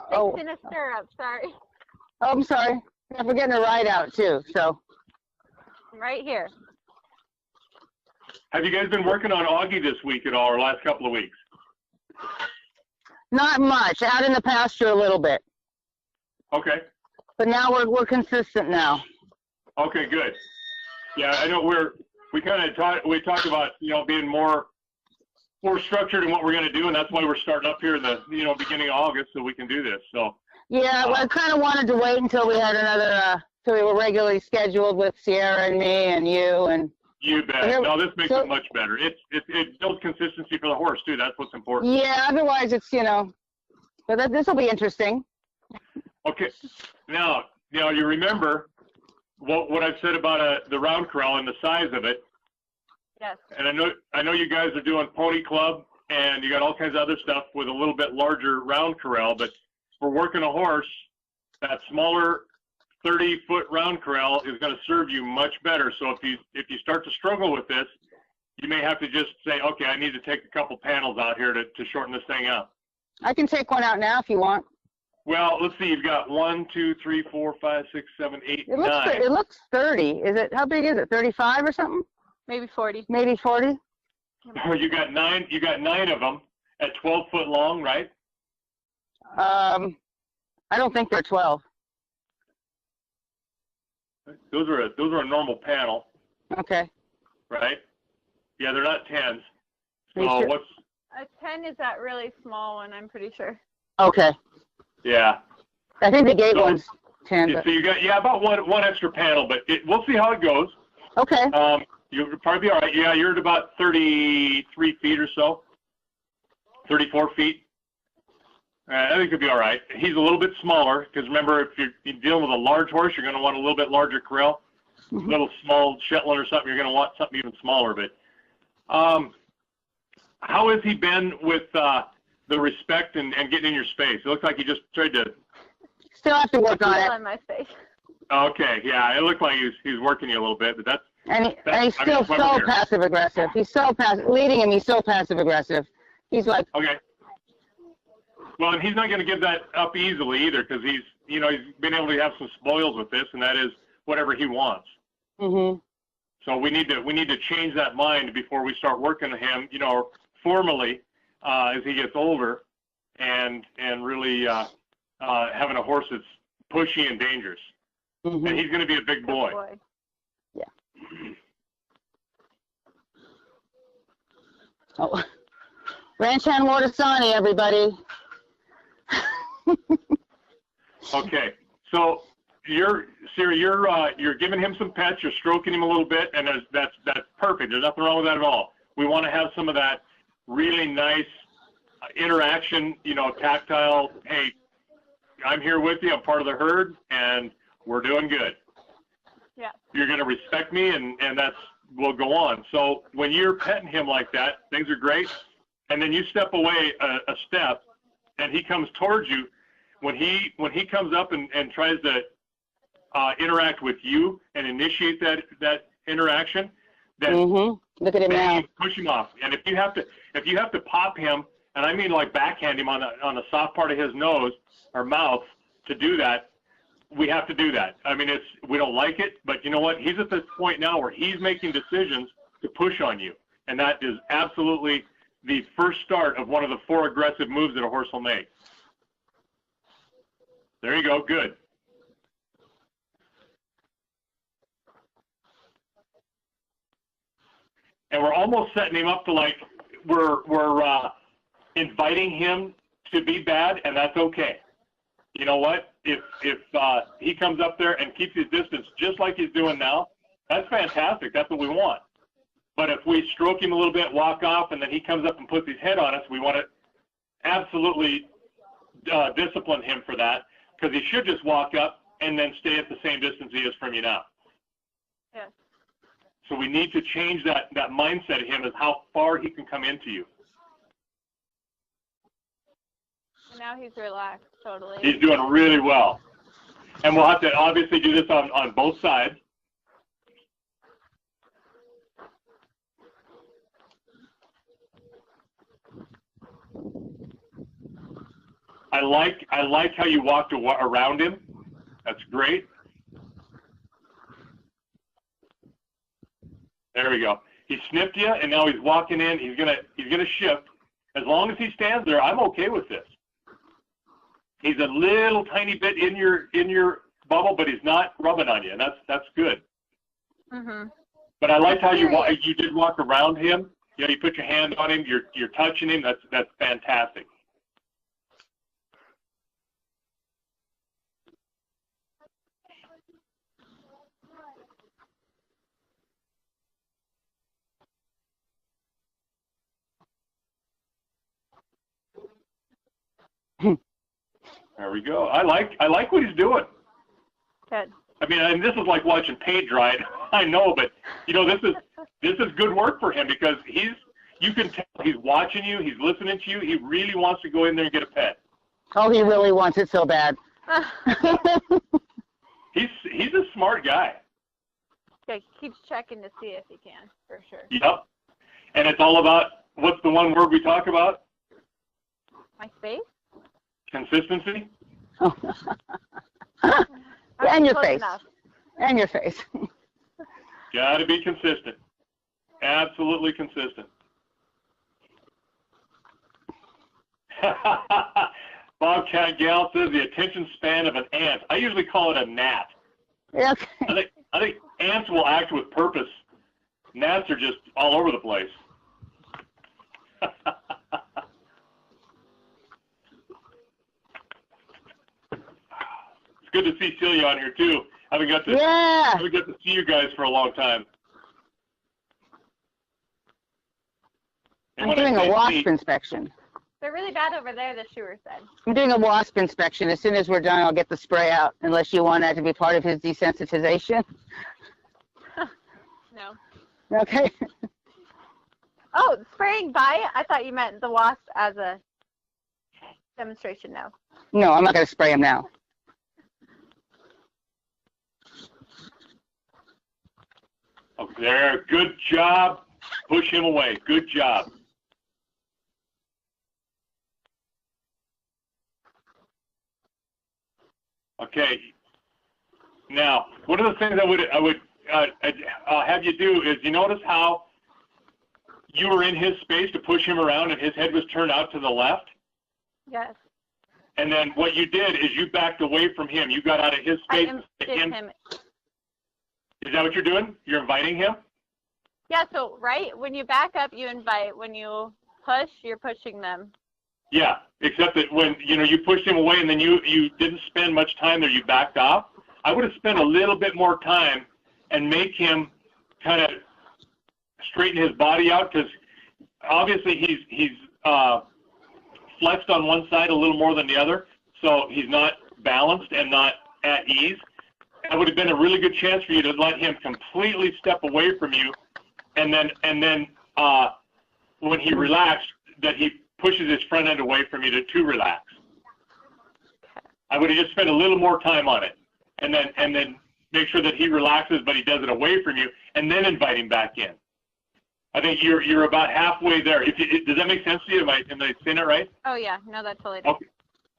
fixing a stirrup, sorry. Oh, I'm sorry. We're getting a ride out too, so. Right here. Have you guys been working on Augie this week at all, or last couple of weeks? Not much. Out in the pasture a little bit. Okay. But now we're consistent now. Okay, good. Yeah, I know we talked about, being more structured in what we're going to do, and that's why we're starting up here in the, beginning of August so we can do this. So. Yeah, well, I kind of wanted to wait until we had another, till we were regularly scheduled with Sierra and me and you and. You bet. No, this makes it much better. It builds consistency for the horse too. That's what's important. Yeah, otherwise it's, but this will be interesting. Okay. Now you remember what I've said about the round corral and the size of it. Yes. And I know you guys are doing pony club and you got all kinds of other stuff with a little bit larger round corral, but for working a horse, that smaller 30-foot round corral is going to serve you much better. So if you start to struggle with this, you may have to just say, okay, I need to take a couple panels out here to shorten this thing up. I can take one out now if you want. Well, let's see. You've got 1, 2, 3, 4, 5, 6, 7, 8, 9. It looks 30. Is it? How big is it? 35 or something? Maybe 40. Maybe 40. You got 9. You got 9 of them at 12 foot long, right? I don't think they're 12. Those are a normal panel. Okay. Right? Yeah, they're not 10s. So sure? what's A 10 is that really small one, I'm pretty sure. Okay. Yeah. I think the gate one's 10. So you got about one extra panel, but we'll see how it goes. Okay. You'll probably be all right. Yeah, you're at about 33 feet or so. 34 feet. I think it'll be all right. He's a little bit smaller because remember, if you're dealing with a large horse, you're going to want a little bit larger corral. Mm-hmm. Little small Shetland or something, you're going to want something even smaller. But how has he been with the respect and getting in your space? It looks like he just tried to. Still have to work on it. On my space. Okay, yeah, it looked like he's working you a little bit, but that's. And he's still so passive aggressive. He's so passive. Leading him, he's so passive aggressive. He's like. Okay. Well, and he's not going to give that up easily either because he's been able to have some spoils with this, and that is whatever he wants. Mm-hmm. So we need to change that mind before we start working him, formally as he gets older, and really having a horse that's pushy and dangerous. Mm-hmm. And he's going to be a big boy. Yeah. Oh, Ranch Hand Watersani, everybody. Okay, so you're giving him some pets, you're stroking him a little bit, and that's perfect. There's nothing wrong with that at all. We want to have some of that really nice interaction, tactile. Hey, I'm here with you. I'm part of the herd, and we're doing good. Yeah. You're going to respect me, and we'll go on. So when you're petting him like that, things are great, and then you step away a step, and he comes towards you. When he comes up and tries to interact with you and initiate that interaction, then Look at him now. Push him off. And if you have to pop him, and I mean like backhand him on the soft part of his nose or mouth to do that, we have to do that. I mean, we don't like it, but you know what? He's at this point now where he's making decisions to push on you, and that is absolutely the first start of one of the 4 aggressive moves that a horse will make. There you go. Good. And we're almost setting him up to we're inviting him to be bad, and that's okay. You know what? If he comes up there and keeps his distance just like he's doing now, that's fantastic. That's what we want. But if we stroke him a little bit, walk off, and then he comes up and puts his head on us, we want to absolutely discipline him for that, because he should just walk up and then stay at the same distance he is from you now. Yes. So we need to change that mindset of him as how far he can come into you. Now he's relaxed, totally. He's doing really well. And we'll have to obviously do this on both sides. I like how you walked around him. That's great. There we go. He snipped you, and now he's walking in. He's gonna shift. As long as he stands there, I'm okay with this. He's a little tiny bit in your bubble, but he's not rubbing on you, and that's good. Mhm. But I liked how you did walk around him. You know, you put your hand on him. You're touching him. That's fantastic. There we go. I like what he's doing. Good. I mean, and this is like watching paint dry. I know, but you know, this is good work for him because you can tell he's watching you, he's listening to you. He really wants to go in there and get a pet. Oh, he really wants it so bad. He's a smart guy. Okay, keeps checking to see if he can, for sure. Yep. And it's all about, what's the one word we talk about? My face? Consistency. Oh. And your Close face. enough. And your face. Got to be consistent. Absolutely consistent. Bobcat Gal says the attention span of an ant. I usually call it a gnat. Yeah, okay. I think ants will act with purpose. Gnats are just all over the place. It's good to see Celia on here too. I haven't got to see you guys for a long time. I'm doing a wasp inspection. They're really bad over there, the shoer said. I'm doing a wasp inspection. As soon as we're done, I'll get the spray out, unless you want that to be part of his desensitization. No. Okay. Oh, spraying by? I thought you meant the wasp as a demonstration. No. No, I'm not going to spray him now. Oh, there, good job. Push him away. Good job. Okay. Now, one of the things I would have you do is, you notice how you were in his space to push him around and his head was turned out to the left? Yes. And then what you did is you backed away from him. You got out of his space. Him. Is that what you're doing? You're inviting him? Yeah, so, right? When you back up, you invite. When you push, you're pushing them. Yeah, except that when, you pushed him away and then you didn't spend much time there, you backed off. I would have spent a little bit more time and make him kind of straighten his body out, because obviously he's flexed on one side a little more than the other, so he's not balanced and not at ease. That would have been a really good chance for you to let him completely step away from you, and then when he relaxed, that he pushes his front end away from you to relax. I would have just spent a little more time on it, and then make sure that he relaxes, but he does it away from you, and then invite him back in. I think you're about halfway there. Does that make sense to you? Am I saying it right? Oh yeah, no, that totally does.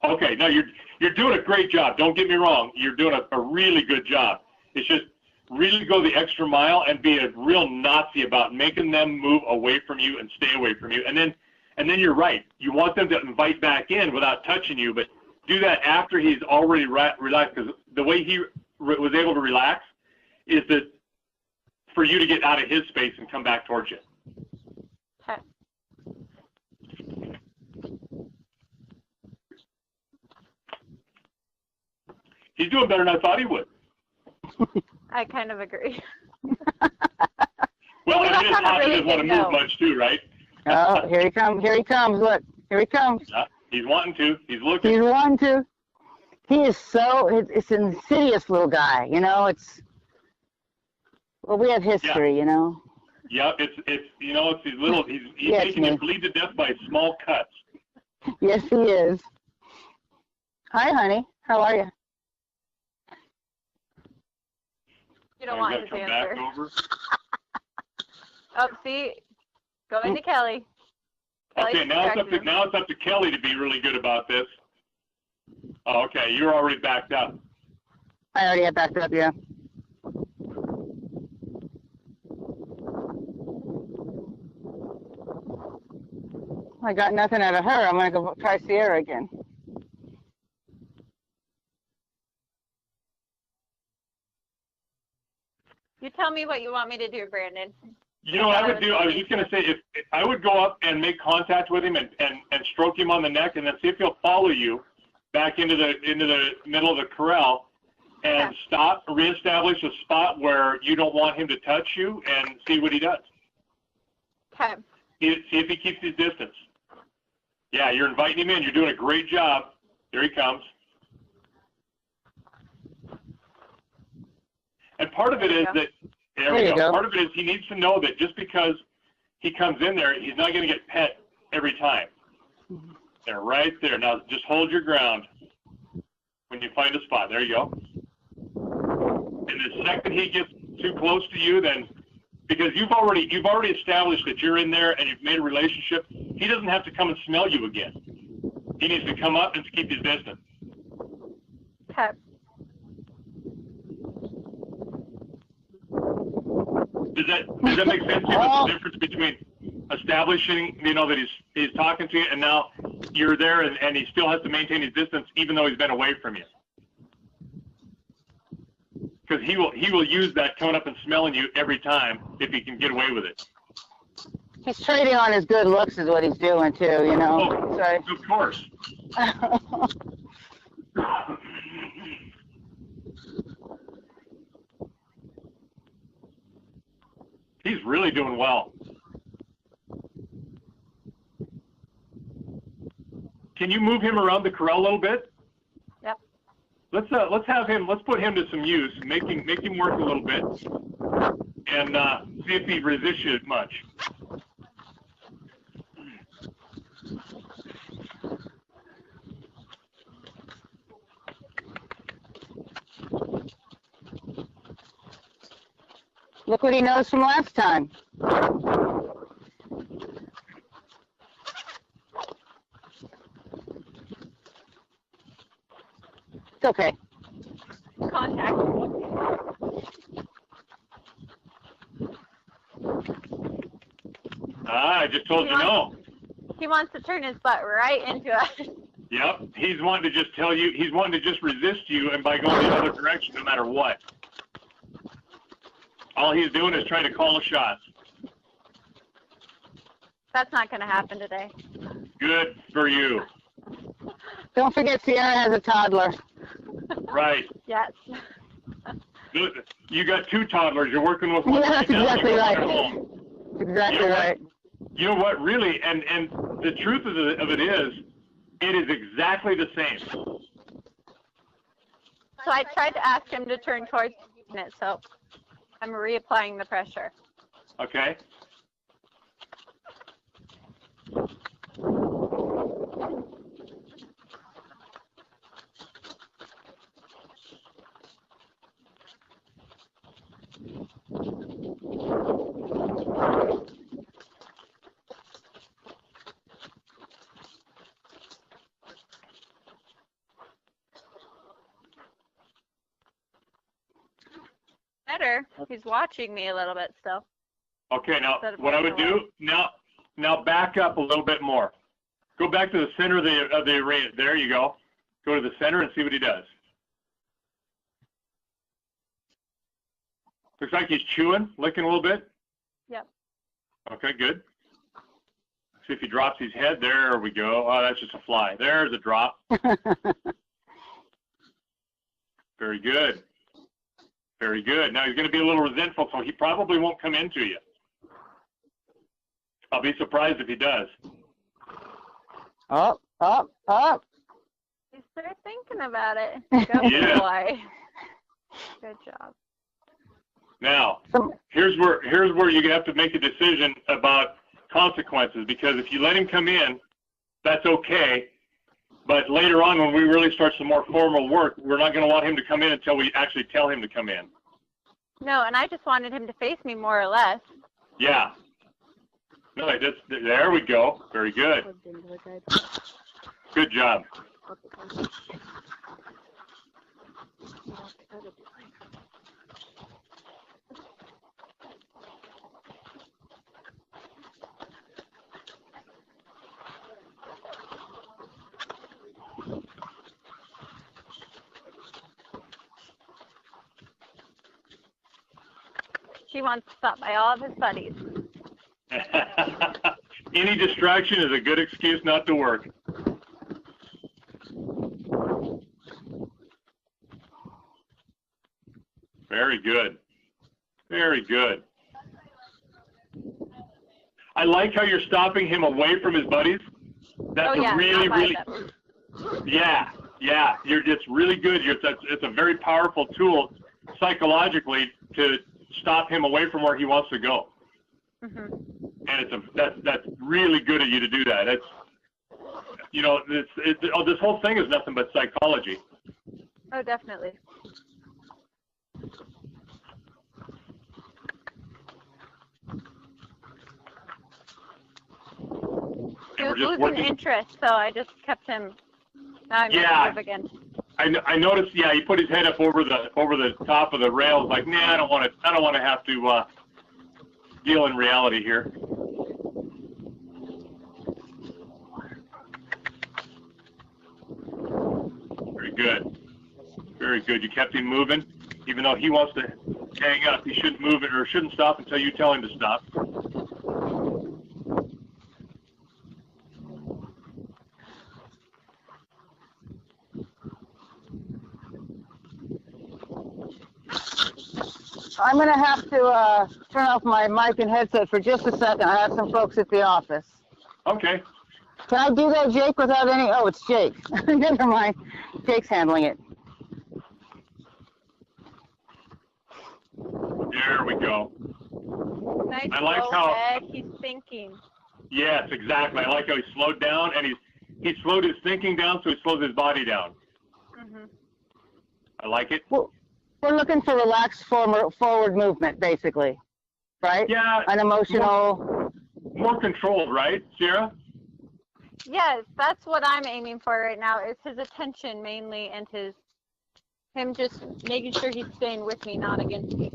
Okay. No, you're doing a great job. Don't get me wrong. You're doing a really good job. It's just really go the extra mile and be a real Nazi about making them move away from you and stay away from you. And then you're right. You want them to invite back in without touching you, but do that after he's already relaxed, because the way he was able to relax is that for you to get out of his space and come back towards you. Okay. He's doing better than I thought he would. I kind of agree. Well, We I mean, left on a he really doesn't want to good note. move much too, right? Oh, here he comes. Look, here he comes. Yeah, he's wanting to. He's looking. He's one to. He is it's an insidious little guy, well, we have history, Yeah, it's these little. He's Yes, making you man. bleed to death by small cuts. Yes, he is. Hi, honey. How are you? You don't Now want he's his gotta come back answer. over. Oh, see? Go into Kelly. Okay, Kelly's now it's distracting him. up to Kelly to be really good about this. Oh, okay. You're already backed up. I already had backed up, yeah. I got nothing out of her. I'm going to go try Sierra again. You tell me what you want me to do, Brandon. You know what I would do? I was just going to say, if I would go up and make contact with him and stroke him on the neck, and then see if he'll follow you back into the middle of the corral, and stop, reestablish a spot where you don't want him to touch you, and see what he does. Okay. See if he keeps his distance. Yeah, you're inviting him in. You're doing a great job. There he comes. And part of it is that, there we go. Part of it is he needs to know that just because he comes in there, he's not going to get pet every time. They're right there. Now just hold your ground when you find a spot. There you go. And the second he gets too close to you, then, because you've already established that you're in there and you've made a relationship, he doesn't have to come and smell you again. He needs to come up and keep his distance. Okay. Does that make sense to you? What's the difference between establishing, that he's talking to you, and now you're there and he still has to maintain his distance even though he's been away from you? Because he will use that coming up and smelling you every time if he can get away with it. He's trading on his good looks is what he's doing too, Oh, Sorry. of course. He's really doing well. Can you move him around the corral a little bit? Yep. Let's put him to some use. Make him work a little bit, and see if he resists you much. Look what he knows from last time. It's okay. Contact. I just told you no. He wants to turn his butt right into us. Yep. He's wanting to just tell you, he's wanting to just resist you, and by going the other direction no matter what. All he's doing is trying to call the shots. That's not going to happen today. Good for you. Don't forget Sierra has a toddler. Right. Yes. You got two toddlers. You're working with one. Yeah, that's exactly right. Exactly right. You know what? Really, and the truth of it is exactly the same. So I tried to ask him to turn towards it, so I'm reapplying the pressure. Okay. Better. He's watching me a little bit still. Okay, now what I would do, now back up a little bit more. Go back to the center of the arena. There you go. Go to the center and see what he does. Looks like he's chewing, licking a little bit. Yep. Okay, good. See if he drops his head. There we go. Oh, that's just a fly. There's a drop. Very good. Very good. Now he's going to be a little resentful, so he probably won't come into you. I'll be surprised if he does. Up, up, up. You start thinking about it. Go boy. Good job. Now, here's where you have to make a decision about consequences, because if you let him come in, that's okay. But later on, when we really start some more formal work, we're not going to want him to come in until we actually tell him to come in. No, and I just wanted him to face me more or less. Yeah. No, there we go. Very good. Good job. He wants to stop by all of his buddies. Any distraction is a good excuse not to work. Very good. Very good. I like how you're stopping him away from his buddies. That's really, yeah. It's really good. It's a very powerful tool psychologically to stop him away from where he wants to go. Mm-hmm. And that's really good of you to do that. It's, you know, this whole thing is nothing but psychology. Oh, definitely. He was losing interest, so I just kept him. Now I'm gonna move again. I noticed. Yeah, he put his head up over the top of the rails, like, nah, I don't want to have to deal in reality here. Very good. Very good. You kept him moving, even though he wants to hang up. He shouldn't move it or shouldn't stop until you tell him to stop. I'm going to have to turn off my mic and headset for just a second. I have some folks at the office. Okay. Can I do that, Jake, without any? Oh, it's Jake. Never mind. Jake's handling it. There we go. Nice. I like how he's thinking. Yes, exactly. I like how he slowed down, and he slowed his thinking down, so he slows his body down. Mm-hmm. I like it. Well, we're looking for relaxed forward movement, basically, right? Yeah. Unemotional. More controlled, right, Sierra? Yes, that's what I'm aiming for right now. Is his attention mainly, and him just making sure he's staying with me, not against me.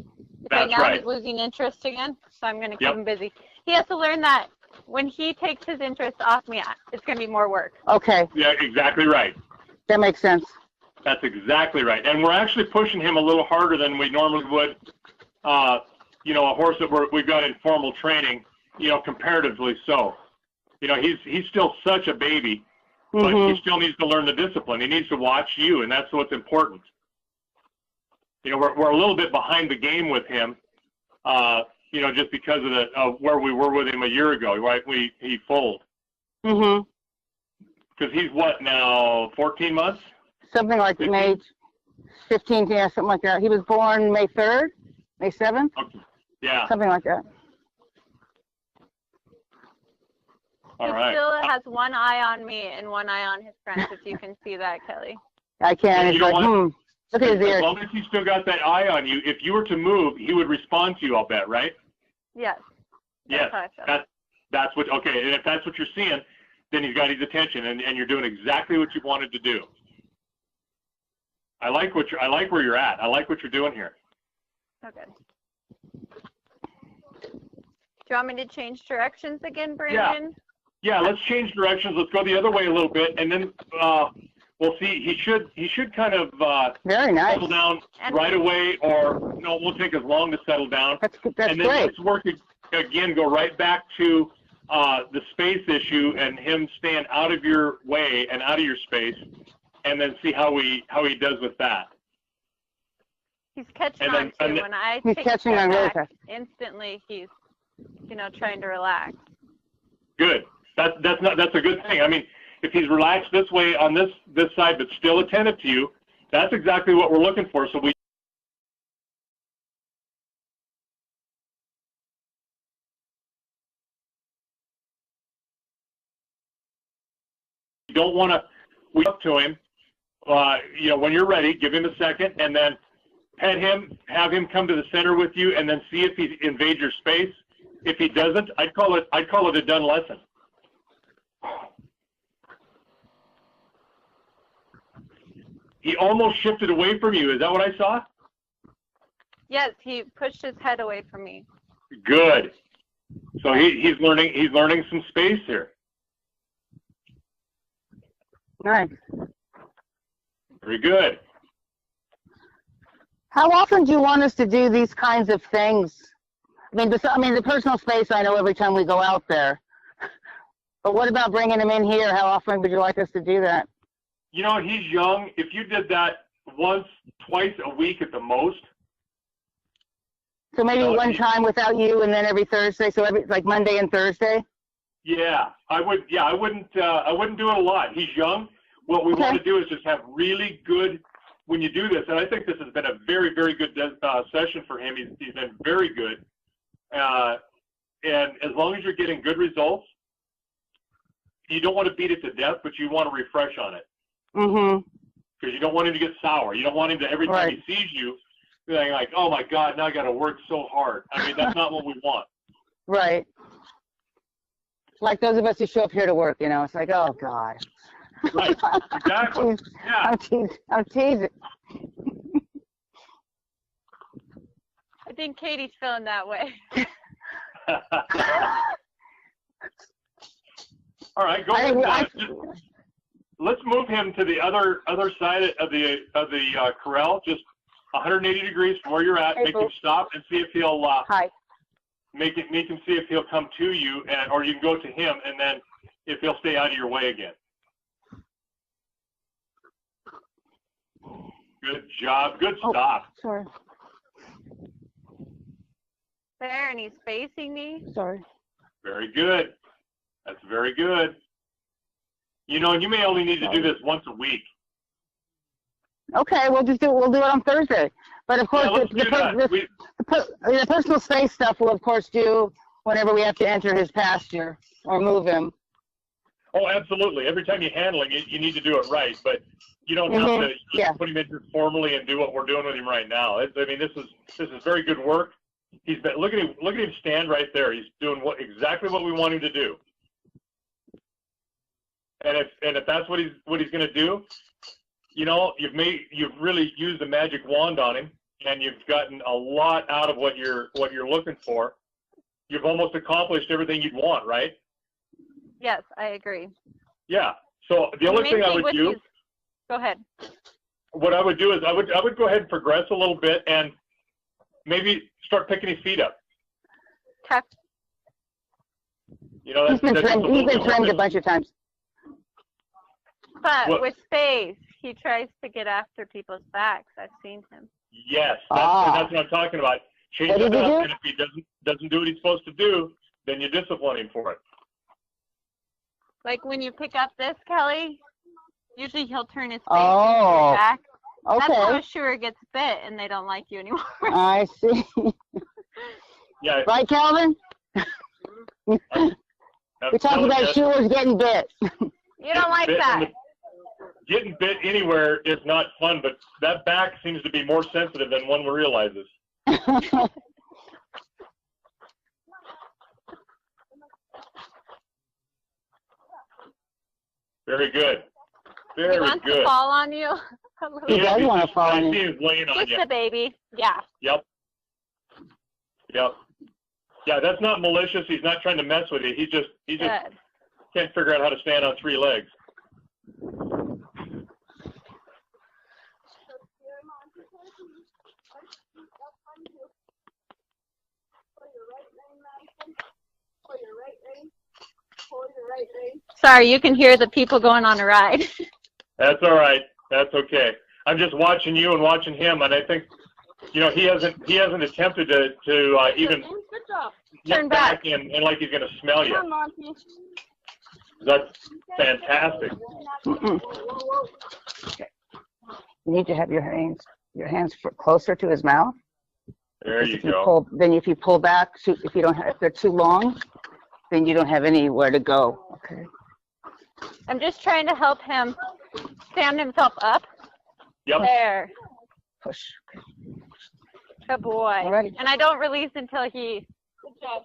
That's now right. He's losing interest again, so I'm going to keep him busy. He has to learn that when he takes his interest off me, it's going to be more work. Okay. Yeah, exactly right. That makes sense. That's exactly right. And we're actually pushing him a little harder than we normally would. You know, a horse that we've got in formal training, you know, comparatively so. You know, he's still such a baby, but he still needs to learn the discipline. He needs to watch you, and that's what's important. You know, we're a little bit behind the game with him, you know, just because of where we were with him a year ago, right? He foaled. Mm-hmm. Because he's what now, 14 months? Something like 15? May 15th, yeah, something like that. He was born May 3rd, May 7th? Okay. Yeah. Something like that. All right. He still has one eye on me and one eye on his friends, if you can see that, Kelly. I can. He's like, Look at his ears. As long as he's still got that eye on you, if you were to move, he would respond to you, I'll bet, right? Yes. Yes. That's what, okay, and if that's what you're seeing, then he's got his attention, and you're doing exactly what you wanted to do. I like where you're at. I like what you're doing here. Okay. Do you want me to change directions again, Brandon? Yeah, let's change directions. Let's go the other way a little bit, and then we'll see. He should kind of very nice. Settle down right away, or no, it won't take as long to settle down. That's and then great. Let's work again. Go right back to the space issue and him staying out of your way and out of your space, and then see how he does with that. He's catching on too. When I he's take catching on really fast. Instantly, he's trying to relax. Good. That's a good thing. I mean, if he's relaxed this way on this side, but still attentive to you, that's exactly what we're looking for. So we don't want to wait up to him. You know, when you're ready, give him a second, and then pet him, have him come to the center with you, and then see if he invades your space. If he doesn't, I'd call it a done lesson. He almost shifted away from you. Is that what I saw? Yes, he pushed his head away from me. Good. So he's learning some space here. Nice. Very good. How often do you want us to do these kinds of things, I mean, the personal space I know every time we go out there. But what about bringing him in here? How often would you like us to do that? You know, he's young. If you did that once, twice a week at the most. So maybe one time without you, and then every Thursday. So like Monday and Thursday. Yeah, I would. Yeah, I wouldn't do it a lot. He's young. What we want to do is just have really good. When you do this, and I think this has been a very, very good session for him. He's been very good. And as long as you're getting good results, you don't want to beat it to death, but you want to refresh on it. Mm-hmm. Because you don't want him to get sour. You don't want him to, every time he sees you, being like, oh my God, now I got to work so hard. I mean, that's not what we want. Right. Like those of us who show up here to work, you know, it's like, oh God. Right, exactly. Yeah. I'm teasing. I think Katie's feeling that way. All right, go ahead. Let's move him to the other side of the corral, just 180 degrees from where you're at. Make him stop and see if he'll make him see if he'll come to you, or you can go to him, and then if he'll stay out of your way again. Good job. Good stop. Sorry. There, and he's facing me. Sorry. Very good. That's very good. You know, you may only need to do this once a week. Okay, we'll do it on Thursday. But of course, the personal space stuff we'll of course do whenever we have to enter his pasture or move him. Oh, absolutely. Every time you handle him, you need to do it right. But you don't have to put him in here formally and do what we're doing with him right now. I mean, this is very good work. He's been look at him stand right there. He's doing exactly what we want him to do. And if that's what he's going to do, you know, you've really used the magic wand on him, and you've gotten a lot out of what you're looking for. You've almost accomplished everything you'd want, right? Yes, I agree. Yeah. So the only thing I would do. Go ahead. What I would do is I would go ahead and progress a little bit and maybe start picking his feet up. Okay. You know, he's been trimmed a bunch of times. But with space, he tries to get after people's backs. I've seen him. Yes, that's what I'm talking about. Change it up, and if he doesn't do what he's supposed to do, then you discipline him for it. Like when you pick up this, Kelly, usually he'll turn his face into your back. Okay. That's how a shoer gets bit, and they don't like you anymore. I see. Yeah. Right, Calvin? We talked about shoers getting bit. You don't like that. Getting bit anywhere is not fun, but that back seems to be more sensitive than one realizes. Very good. Very he wants good. to fall on you. He does want to fall on you. I see him laying on you. Just a baby. Yeah. Yep. Yeah, that's not malicious. He's not trying to mess with you. He just can't figure out how to stand on 3 legs. Sorry, you can hear the people going on a ride. That's all right. That's okay. I'm just watching you and watching him, and I think, you know, he hasn't attempted to even turn back and like he's going to smell you. That's fantastic. Okay. You need to have your hands closer to his mouth. There you go. Then if you pull back, if they're too long, then you don't have anywhere to go. Okay. I'm just trying to help him stand himself up. Yep. There. Push. Good boy. Alrighty. And I don't release until he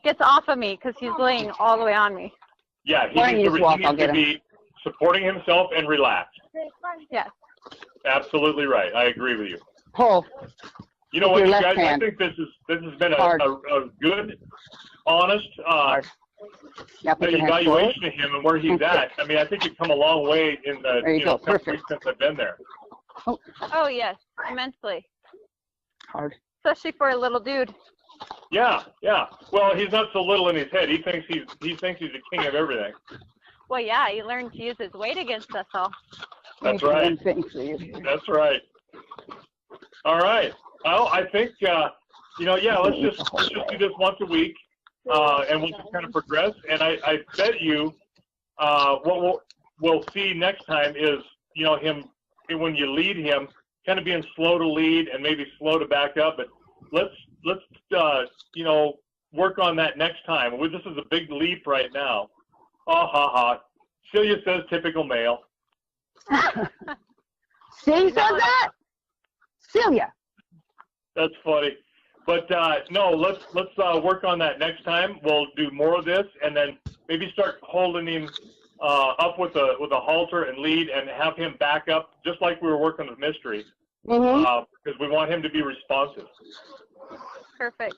gets off of me because he's laying all the way on me. Yeah, he needs to be supporting himself and relaxed. Yes. Absolutely right. I agree with you. Pull. You know what, you guys? I think this has been a good, honest evaluation of him and where he's at. I mean, I think you've come a long way in the couple weeks since I've been there. Oh yes, immensely. Hard. Especially for a little dude. Yeah, yeah. Well, he's not so little in his head. He thinks he's the king of everything. Well, yeah, he learned to use his weight against us all. That's right. That's right. All right. Well, I think yeah. Let's just do this once a week, and we'll just kind of progress. And I bet you, what we'll see next time is him when you lead him, kind of being slow to lead and maybe slow to back up. But let's work on that next time. This is a big leap right now. Oh, ha, ha. Celia says typical male. She said that? Celia. That's funny. But no, let's work on that next time. We'll do more of this, and then maybe start holding him up with a halter and lead, and have him back up just like we were working with Mystery, because we want him to be responsive. Perfect.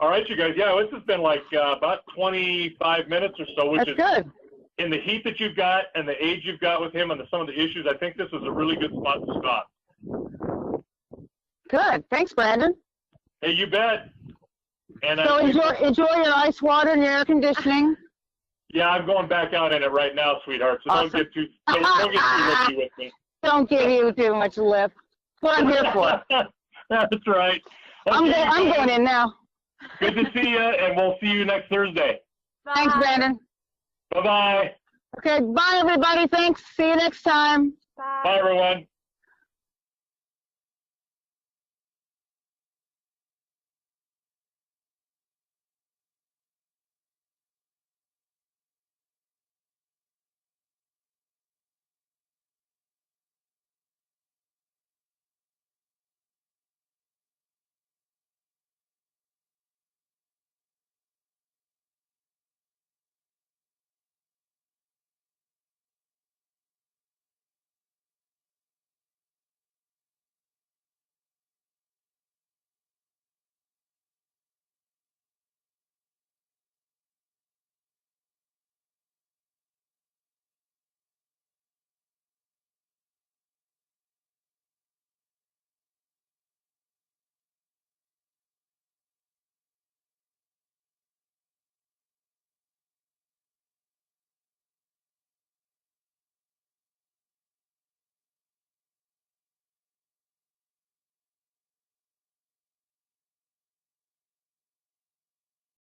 All right, you guys. Yeah, this has been like about 25 minutes or so, which is good. In the heat that you've got and the age you've got with him and some of the issues, I think this is a really good spot to stop. Good. Thanks, Brandon. Hey, you bet. And so enjoy your ice water and your air conditioning. Yeah, I'm going back out in it right now, sweetheart. So don't get too lippy with me. Don't give you too much lip. That's what I'm here for. That's right. Okay, I'm going in now. Good to see you, and we'll see you next Thursday. Bye. Thanks, Brandon. Bye-bye. Okay, bye, everybody. Thanks. See you next time. Bye. Bye, everyone.